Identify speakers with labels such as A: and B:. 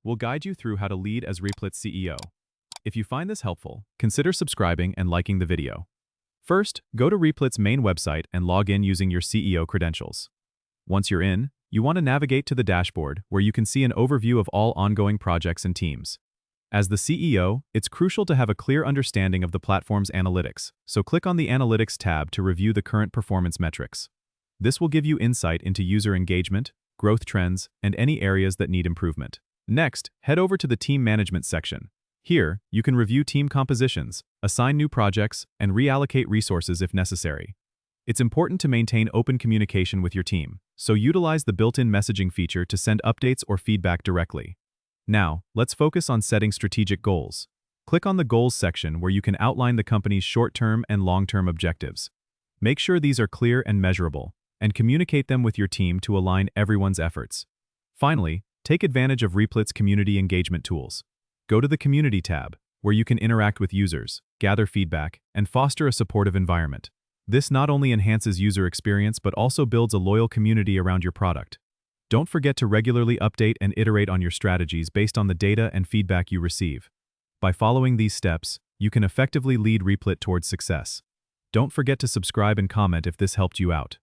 A: we'll guide you through how to lead as Replit CEO. If you find this helpful, consider subscribing and liking the video. First, go to Replit's main website and log in using your CEO credentials. Once you're in, you want to navigate to the dashboard where you can see an overview of all ongoing projects and teams. As the CEO, it's crucial to have a clear understanding of the platform's analytics, so click on the Analytics tab to review the current performance metrics. This will give you insight into user engagement, growth trends, and any areas that need improvement. Next, head over to the Team Management section. Here, you can review team compositions, assign new projects, and reallocate resources if necessary. It's important to maintain open communication with your team, so utilize the built-in messaging feature to send updates or feedback directly. Now, let's focus on setting strategic goals. Click on the Goals section where you can outline the company's short-term and long-term objectives. Make sure these are clear and measurable, and communicate them with your team to align everyone's efforts. Finally, take advantage of Replit's community engagement tools. Go to the Community tab, where you can interact with users, gather feedback, and foster a supportive environment. This not only enhances user experience but also builds a loyal community around your product. Don't forget to regularly update and iterate on your strategies based on the data and feedback you receive. By following these steps, you can effectively lead Replit towards success. Don't forget to subscribe and comment if this helped you out.